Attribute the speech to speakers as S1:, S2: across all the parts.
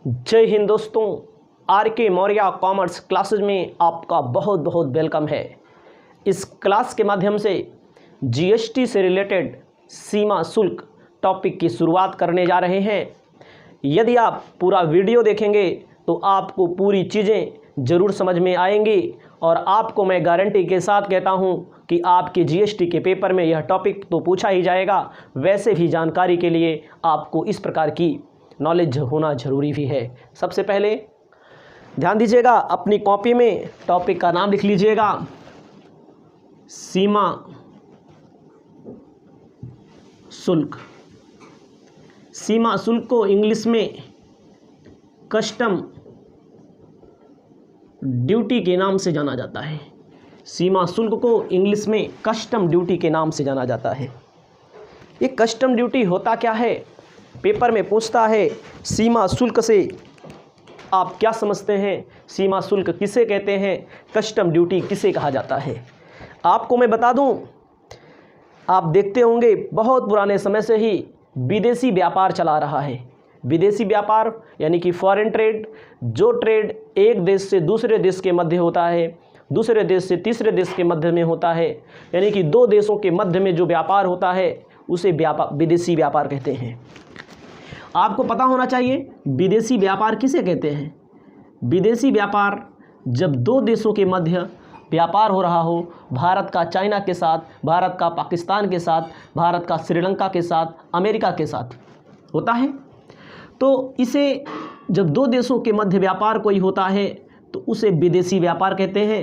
S1: जय हिंद दोस्तों। आर के मौर्य कॉमर्स क्लासेज में आपका बहुत बहुत वेलकम है। इस क्लास के माध्यम से जीएसटी से रिलेटेड सीमा शुल्क टॉपिक की शुरुआत करने जा रहे हैं। यदि आप पूरा वीडियो देखेंगे तो आपको पूरी चीज़ें ज़रूर समझ में आएंगी और आपको मैं गारंटी के साथ कहता हूं कि आपके जीएसटी के पेपर में यह टॉपिक तो पूछा ही जाएगा। वैसे भी जानकारी के लिए आपको इस प्रकार की नॉलेज होना ज़रूरी भी है। सबसे पहले ध्यान दीजिएगा, अपनी कॉपी में टॉपिक का नाम लिख लीजिएगा, सीमा शुल्क। सीमा शुल्क को इंग्लिश में कस्टम ड्यूटी के नाम से जाना जाता है। सीमा शुल्क को इंग्लिश में कस्टम ड्यूटी के नाम से जाना जाता है। ये कस्टम ड्यूटी होता क्या है? पेपर में पूछता है सीमा शुल्क से आप क्या समझते हैं, सीमा शुल्क किसे कहते हैं, कस्टम ड्यूटी किसे कहा जाता है। आपको मैं बता दूं, आप देखते होंगे बहुत पुराने समय से ही विदेशी व्यापार चला रहा है। विदेशी व्यापार यानी कि फॉरेन ट्रेड, जो ट्रेड एक देश से दूसरे देश के मध्य होता है, दूसरे देश से तीसरे देश के मध्य में होता है, यानी कि दो देशों के मध्य में जो व्यापार होता है उसे विदेशी व्यापार कहते हैं। आपको पता होना चाहिए विदेशी व्यापार किसे कहते हैं। विदेशी व्यापार जब दो देशों के मध्य व्यापार हो रहा हो, भारत का चाइना के साथ, भारत का पाकिस्तान के साथ, भारत का श्रीलंका के साथ, अमेरिका के साथ होता है, तो इसे जब दो देशों के मध्य व्यापार कोई होता है तो उसे विदेशी व्यापार कहते हैं।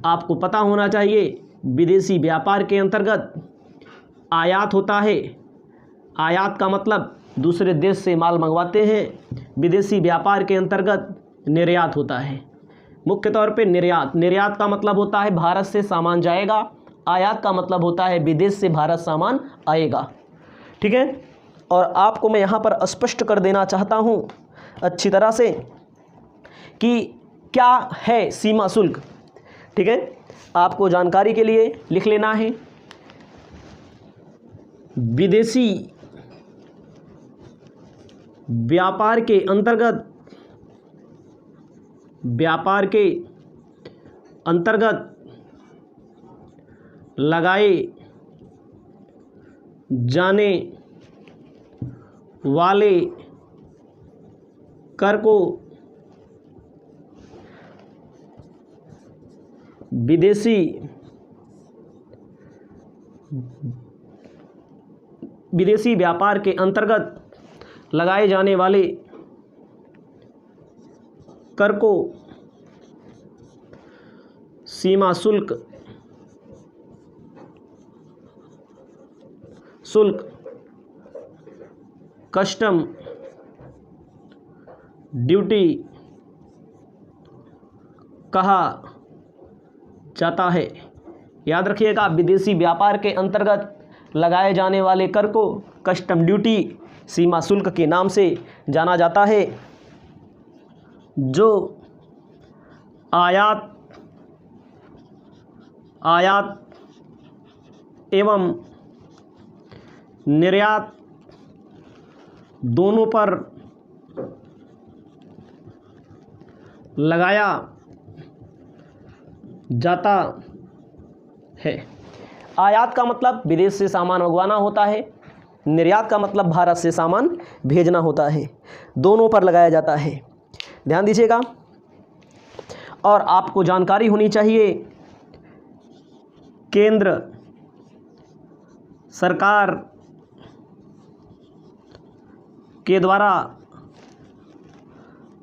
S1: आपको पता होना चाहिए विदेशी व्यापार के अंतर्गत आयात होता है। आयात का मतलब दूसरे देश से माल मंगवाते हैं। विदेशी व्यापार के अंतर्गत निर्यात होता है। मुख्य तौर पे निर्यात का मतलब होता है भारत से सामान जाएगा, आयात का मतलब होता है विदेश से भारत सामान आएगा। ठीक है, और आपको मैं यहाँ पर स्पष्ट कर देना चाहता हूँ अच्छी तरह से कि क्या है सीमा शुल्क। ठीक है, आपको जानकारी के लिए लिख लेना है, विदेशी व्यापार के अंतर्गत लगाए जाने वाले कर को विदेशी व्यापार के अंतर्गत लगाए जाने वाले कर को सीमा शुल्क कस्टम ड्यूटी कहा जाता है। याद रखिएगा, विदेशी व्यापार के अंतर्गत लगाए जाने वाले कर को कस्टम ड्यूटी सीमा शुल्क के नाम से जाना जाता है। जो आयात एवं निर्यात दोनों पर लगाया जाता है। आयात का मतलब विदेश से सामान मंगवाना होता है, निर्यात का मतलब भारत से सामान भेजना होता है। दोनों पर लगाया जाता है, ध्यान दीजिएगा। और आपको जानकारी होनी चाहिए केंद्र सरकार के द्वारा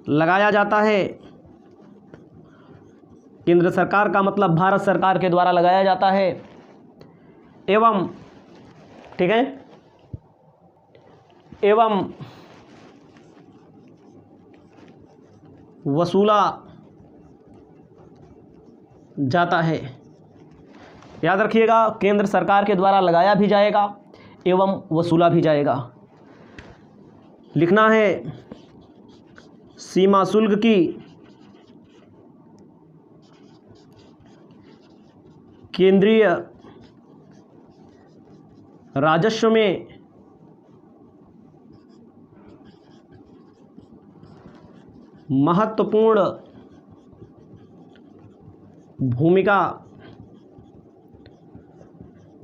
S1: लगाया जाता है। केंद्र सरकार का मतलब भारत सरकार के द्वारा लगाया जाता है एवं, ठीक है, एवं वसूला जाता है। याद रखिएगा, केंद्र सरकार के द्वारा लगाया भी जाएगा एवं वसूला भी जाएगा। लिखना है सीमा शुल्क की केंद्रीय महत्वपूर्ण भूमिका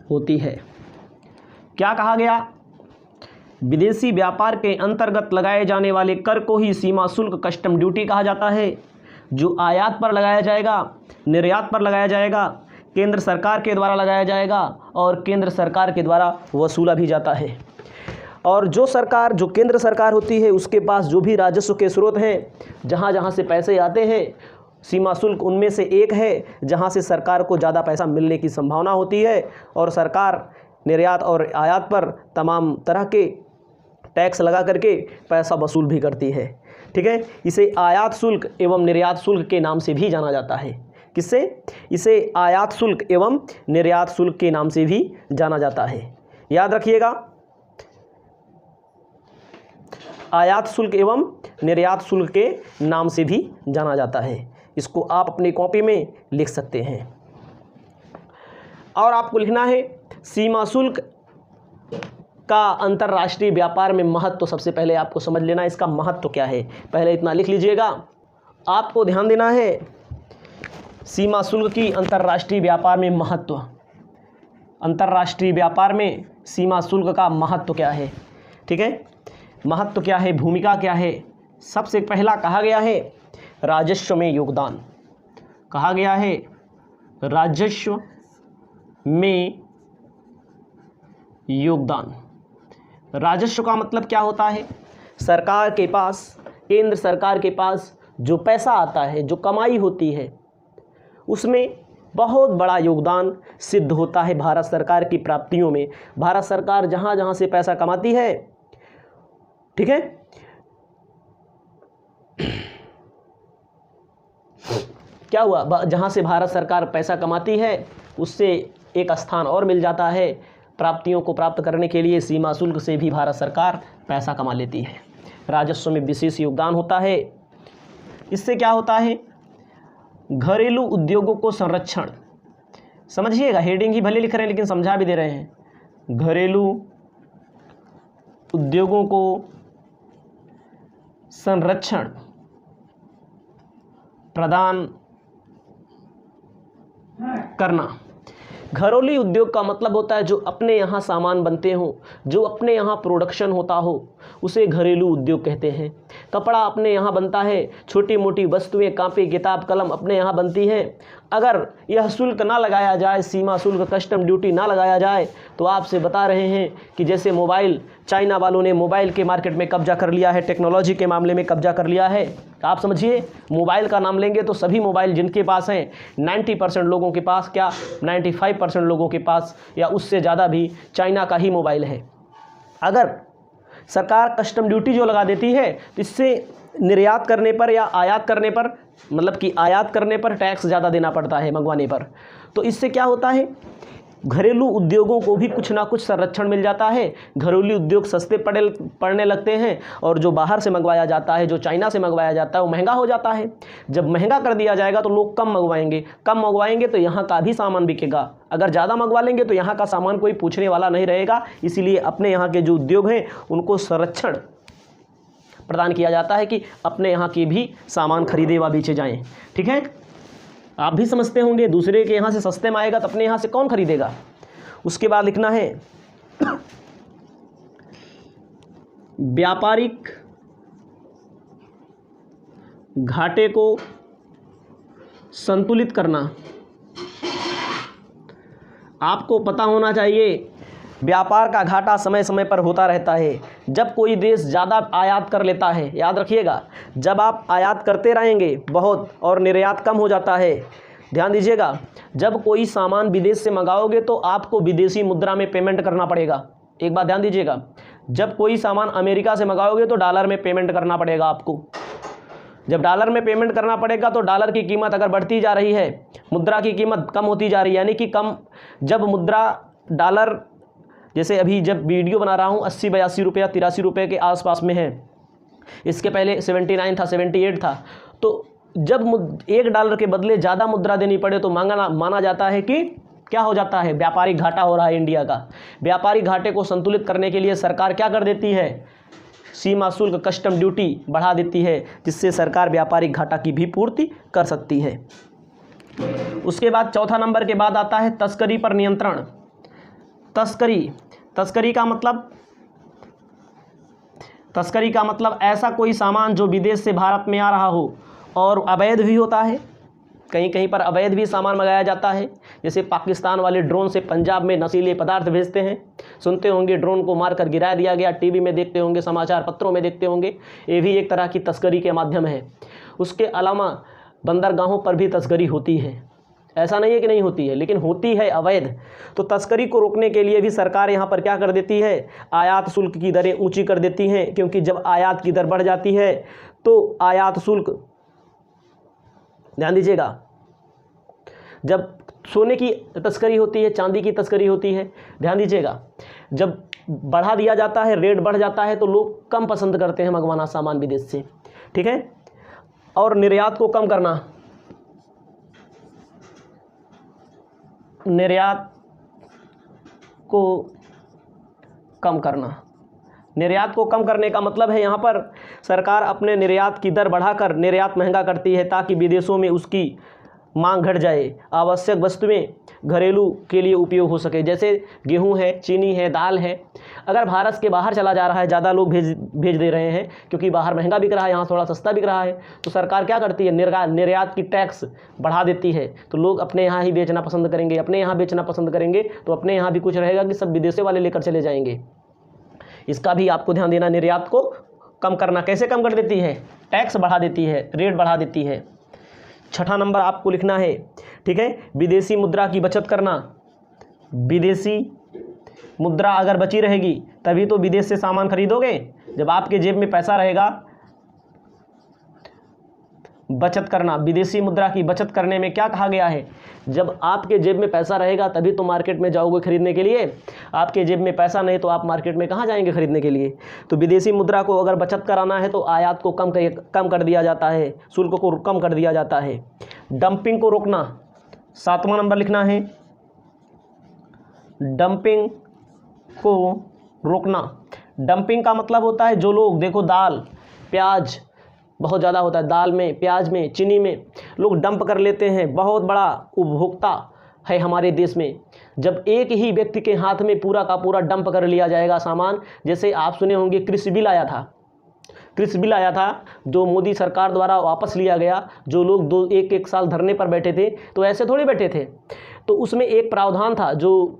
S1: होती है। क्या कहा गया? विदेशी व्यापार के अंतर्गत लगाए जाने वाले कर को ही सीमा शुल्क कस्टम ड्यूटी कहा जाता है, जो आयात पर लगाया जाएगा, निर्यात पर लगाया जाएगा, केंद्र सरकार के द्वारा लगाया जाएगा और केंद्र सरकार के द्वारा वसूला भी जाता है। और जो केंद्र सरकार होती है, उसके पास जो भी राजस्व के स्रोत हैं, जहाँ जहाँ से पैसे आते हैं, सीमा शुल्क उनमें से एक है जहाँ से सरकार को ज़्यादा पैसा मिलने की संभावना होती है। और सरकार निर्यात और आयात पर तमाम तरह के टैक्स लगा करके पैसा वसूल भी करती है। ठीक है, इसे आयात शुल्क एवं निर्यात शुल्क के नाम से भी जाना जाता है। किससे? इसे आयात शुल्क एवं निर्यात शुल्क के नाम से भी जाना जाता है। याद रखिएगा, आयात शुल्क एवं निर्यात शुल्क के नाम से भी जाना जाता है। इसको आप अपनी कॉपी में लिख सकते हैं। और आपको लिखना है सीमा शुल्क का अंतर्राष्ट्रीय व्यापार में महत्व। तो सबसे पहले आपको समझ लेना इसका महत्व क्या है, पहले इतना लिख लीजिएगा। आपको ध्यान देना है सीमा शुल्क की अंतर्राष्ट्रीय व्यापार में महत्व। अंतर्राष्ट्रीय व्यापार में सीमा शुल्क का महत्व क्या है? ठीक है, महत्व क्या है, भूमिका क्या है? सबसे पहला कहा गया है राजस्व में योगदान। कहा गया है राजस्व में योगदान। राजस्व का मतलब क्या होता है? सरकार के पास, केंद्र सरकार के पास जो पैसा आता है, जो कमाई होती है, उसमें बहुत बड़ा योगदान सिद्ध होता है भारत सरकार की प्राप्तियों में। भारत सरकार जहाँ जहाँ से पैसा कमाती है, ठीक है, क्या हुआ, जहाँ से भारत सरकार पैसा कमाती है उससे एक स्थान और मिल जाता है। प्राप्तियों को प्राप्त करने के लिए सीमा शुल्क से भी भारत सरकार पैसा कमा लेती है। राजस्व में विशेष योगदान होता है। इससे क्या होता है? घरेलू उद्योगों को संरक्षण। समझिएगा, हेडिंग ही भले लिख रहे हैं लेकिन समझा भी दे रहे हैं। घरेलू उद्योगों को संरक्षण प्रदान करना। घरेलू उद्योग का मतलब होता है जो अपने यहाँ सामान बनते हों, जो अपने यहाँ प्रोडक्शन होता हो, उसे घरेलू उद्योग कहते हैं। कपड़ा अपने यहाँ बनता है, छोटी मोटी वस्तुएं, कापी, किताब, कलम अपने यहाँ बनती हैं। अगर यह शुल्क ना लगाया जाए, सीमा शुल्क, कस्टम ड्यूटी ना लगाया जाए, तो आपसे बता रहे हैं कि जैसे मोबाइल, चाइना वालों ने मोबाइल के मार्केट में कब्जा कर लिया है, टेक्नोलॉजी के मामले में कब्जा कर लिया है। आप समझिए, मोबाइल का नाम लेंगे तो सभी मोबाइल जिनके पास हैं, 90% लोगों के पास, क्या 95% लोगों के पास या उससे ज़्यादा भी चाइना का ही मोबाइल है। अगर सरकार कस्टम ड्यूटी जो लगा देती है तो इससे निर्यात करने पर या आयात करने पर, मतलब कि आयात करने पर टैक्स ज़्यादा देना पड़ता है मंगवाने पर। तो इससे क्या होता है? घरेलू उद्योगों को भी कुछ ना कुछ संरक्षण मिल जाता है। घरेलू उद्योग सस्ते पड़ने लगते हैं और जो बाहर से मंगवाया जाता है, जो चाइना से मंगवाया जाता है, वो महंगा हो जाता है। जब महंगा कर दिया जाएगा तो लोग कम मंगवाएंगे तो यहाँ का भी सामान बिकेगा। अगर ज़्यादा मंगवा लेंगे तो यहाँ का सामान कोई पूछने वाला नहीं रहेगा। इसीलिए अपने यहाँ के जो उद्योग हैं उनको संरक्षण प्रदान किया जाता है कि अपने यहाँ के भी सामान खरीदे व बेचे जाएँ। ठीक है, आप भी समझते होंगे, दूसरे के यहाँ से सस्ते में आएगा तो अपने यहाँ से कौन खरीदेगा। उसके बाद लिखना है व्यापारिक घाटे को संतुलित करना। आपको पता होना चाहिए व्यापार का घाटा समय समय पर होता रहता है। जब कोई देश ज़्यादा आयात कर लेता है, याद रखिएगा, जब आप आयात करते रहेंगे बहुत और निर्यात कम हो जाता है, ध्यान दीजिएगा, जब कोई सामान विदेश से मंगाओगे तो आपको विदेशी मुद्रा में पेमेंट करना पड़ेगा। एक बात ध्यान दीजिएगा, जब कोई सामान अमेरिका से मंगाओगे तो डॉलर में पेमेंट करना पड़ेगा आपको। जब डॉलर में पेमेंट करना पड़ेगा तो डॉलर की कीमत अगर बढ़ती जा रही है, मुद्रा की कीमत कम होती जा रही है, यानी कि कम, जब मुद्रा डॉलर, जैसे अभी जब वीडियो बना रहा हूँ 80-82 रुपया, 83 रुपये के आसपास में है, इसके पहले 79 था, 78 था, तो जब $1 के बदले ज़्यादा मुद्रा देनी पड़े तो माना जाता है कि क्या हो जाता है, व्यापारिक घाटा हो रहा है इंडिया का। व्यापारिक घाटे को संतुलित करने के लिए सरकार क्या कर देती है, सीमा शुल्क कस्टम ड्यूटी बढ़ा देती है, जिससे सरकार व्यापारिक घाटा की भी पूर्ति कर सकती है। उसके बाद चौथा नंबर के बाद आता है तस्करी पर नियंत्रण। तस्करी का मतलब ऐसा कोई सामान जो विदेश से भारत में आ रहा हो और अवैध भी होता है। कहीं कहीं पर अवैध भी सामान मंगाया जाता है, जैसे पाकिस्तान वाले ड्रोन से पंजाब में नशीले पदार्थ भेजते हैं। सुनते होंगे ड्रोन को मारकर गिरा दिया गया, टीवी में देखते होंगे, समाचार पत्रों में देखते होंगे। ये भी एक तरह की तस्करी के माध्यम है। उसके अलावा बंदरगाहों पर भी तस्करी होती है, ऐसा नहीं है कि नहीं होती है, लेकिन होती है अवैध। तो तस्करी को रोकने के लिए भी सरकार यहाँ पर क्या कर देती है, आयात शुल्क की दरें ऊंची कर देती हैं, क्योंकि जब आयात की दर बढ़ जाती है तो आयात शुल्क, ध्यान दीजिएगा, जब सोने की तस्करी होती है, चांदी की तस्करी होती है, ध्यान दीजिएगा, जब बढ़ा दिया जाता है, रेट बढ़ जाता है तो लोग कम पसंद करते हैं मंगवाना सामान विदेश से, ठीक है। और निर्यात को कम करना, निर्यात को कम करने का मतलब है यहाँ पर सरकार अपने निर्यात की दर बढ़ाकर निर्यात महंगा करती है, ताकि विदेशों में उसकी मांग घट जाए, आवश्यक वस्तुएं घरेलू के लिए उपयोग हो सके। जैसे गेहूं है, चीनी है, दाल है, अगर भारत के बाहर चला जा रहा है, ज़्यादा लोग भेज दे रहे हैं, क्योंकि बाहर महंगा बिक रहा है, यहाँ थोड़ा सस्ता बिक रहा है, तो सरकार क्या करती है, निर्यात की टैक्स बढ़ा देती है। तो लोग अपने यहाँ ही बेचना पसंद करेंगे, अपने यहाँ बेचना पसंद करेंगे, तो अपने यहाँ भी कुछ रहेगा कि सब विदेशी वाले लेकर चले जाएंगे। इसका भी आपको ध्यान देना। निर्यात को कम करना कैसे कम कर देती है, टैक्स बढ़ा देती है, रेट बढ़ा देती है। छठा नंबर आपको लिखना है, ठीक है, विदेशी मुद्रा की बचत करना। विदेशी मुद्रा अगर बची रहेगी तभी तो विदेश से सामान खरीदोगे। जब आपके जेब में पैसा रहेगा, बचत करना, विदेशी मुद्रा की बचत करने में क्या कहा गया है, जब आपके जेब में पैसा रहेगा तभी तो मार्केट में जाओगे खरीदने के लिए। आपके जेब में पैसा नहीं तो आप मार्केट में कहाँ जाएंगे खरीदने के लिए। तो विदेशी मुद्रा को अगर बचत कराना है तो आयात को कम कर दिया जाता है, शुल्क को कम कर दिया जाता है। डंपिंग को रोकना, सातवां नंबर लिखना है, डंपिंग को रोकना। डंपिंग का मतलब होता है, जो लोग देखो दाल प्याज बहुत ज़्यादा होता है, दाल में, प्याज में, चीनी में लोग डंप कर लेते हैं। बहुत बड़ा उपभोक्ता है हमारे देश में। जब एक ही व्यक्ति के हाथ में पूरा का पूरा डंप कर लिया जाएगा सामान, जैसे आप सुने होंगे कृषि बिल आया था जो मोदी सरकार द्वारा वापस लिया गया, जो लोग एक साल धरने पर बैठे थे, तो ऐसे थोड़ी बैठे थे। तो उसमें एक प्रावधान था जो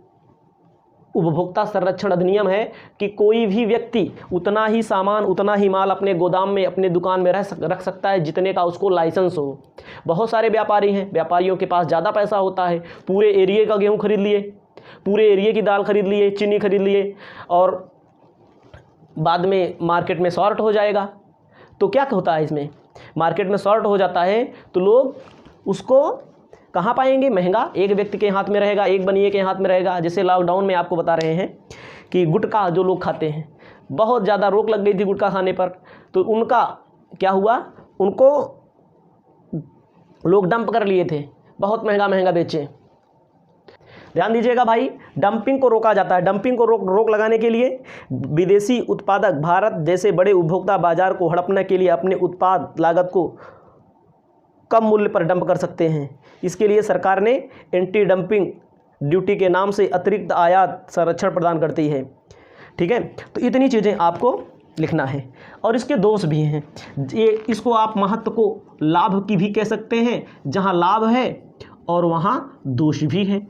S1: उपभोक्ता संरक्षण अधिनियम है कि कोई भी व्यक्ति उतना ही सामान, उतना ही माल अपने गोदाम में, अपने दुकान में रख सकता है जितने का उसको लाइसेंस हो। बहुत सारे व्यापारी हैं, व्यापारियों के पास ज़्यादा पैसा होता है, पूरे एरिए का गेहूं खरीद लिए, पूरे एरिए की दाल खरीद लिए, चीनी खरीद लिए, और बाद में मार्केट में शॉर्ट हो जाएगा। तो क्या होता है, इसमें मार्केट में शॉर्ट हो जाता है तो लोग उसको कहाँ पाएंगे, महंगा एक व्यक्ति के हाथ में रहेगा, एक बनिए के हाथ में रहेगा। जैसे लॉकडाउन में आपको बता रहे हैं कि गुटखा जो लोग खाते हैं, बहुत ज़्यादा रोक लग गई थी गुटखा खाने पर, तो उनका क्या हुआ, उनको लोग डंप कर लिए थे, बहुत महंगा बेचे। ध्यान दीजिएगा भाई, डंपिंग को रोका जाता है। डंपिंग को रोक लगाने के लिए विदेशी उत्पादक भारत जैसे बड़े उपभोक्ता बाजार को हड़पने के लिए अपने उत्पाद लागत को कम मूल्य पर डंप कर सकते हैं। इसके लिए सरकार ने एंटी डंपिंग ड्यूटी के नाम से अतिरिक्त आयात संरक्षण प्रदान करती है, ठीक है। तो इतनी चीज़ें आपको लिखना है, और इसके दोष भी हैं। ये इसको आप महत्व को लाभ की भी कह सकते हैं, जहाँ लाभ है और वहाँ दोष भी है।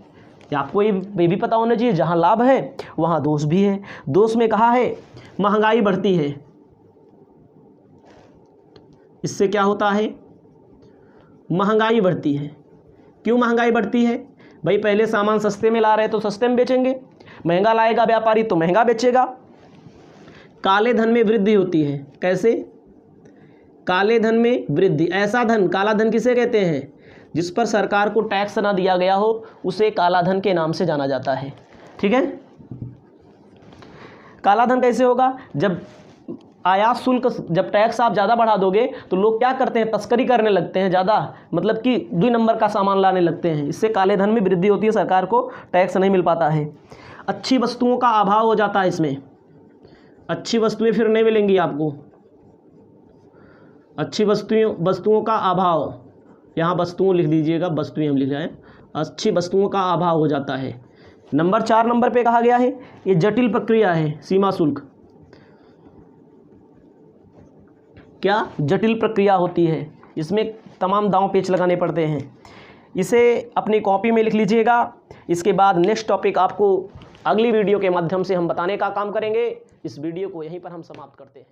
S1: आपको ये भी पता होना चाहिए, जहाँ लाभ है वहाँ दोष भी है। दोष में कहा है महंगाई बढ़ती है। इससे क्या होता है, महंगाई बढ़ती है। क्यों महंगाई बढ़ती है भाई, पहले सामान सस्ते में ला रहे तो सस्ते में बेचेंगे, महंगा लाएगा व्यापारी तो महंगा बेचेगा। काले धन में वृद्धि होती है। कैसे, काले धन में वृद्धि, ऐसा धन, काला धन किसे कहते हैं, जिस पर सरकार को टैक्स ना दिया गया हो उसे काला धन के नाम से जाना जाता है, ठीक है। काला धन कैसे होगा, जब आयात शुल्क, जब टैक्स आप ज़्यादा बढ़ा दोगे तो लोग क्या करते हैं, तस्करी करने लगते हैं ज़्यादा, मतलब कि 2 नंबर का सामान लाने लगते हैं। इससे काले धन में वृद्धि होती है, सरकार को टैक्स नहीं मिल पाता है। अच्छी वस्तुओं का अभाव हो जाता है इसमें, अच्छी वस्तुएं फिर नहीं मिलेंगी आपको, अच्छी वस्तुओं का अभाव, यहाँ वस्तुओं लिख दीजिएगा, वस्तुएं हम लिख रहे हैं, अच्छी वस्तुओं का अभाव हो जाता है। नंबर 4 नंबर पे कहा गया है ये जटिल प्रक्रिया है सीमा शुल्क। क्या जटिल प्रक्रिया होती है, इसमें तमाम दांव पेच लगाने पड़ते हैं। इसे अपनी कॉपी में लिख लीजिएगा। इसके बाद नेक्स्ट टॉपिक आपको अगली वीडियो के माध्यम से हम बताने का काम करेंगे। इस वीडियो को यहीं पर हम समाप्त करते हैं।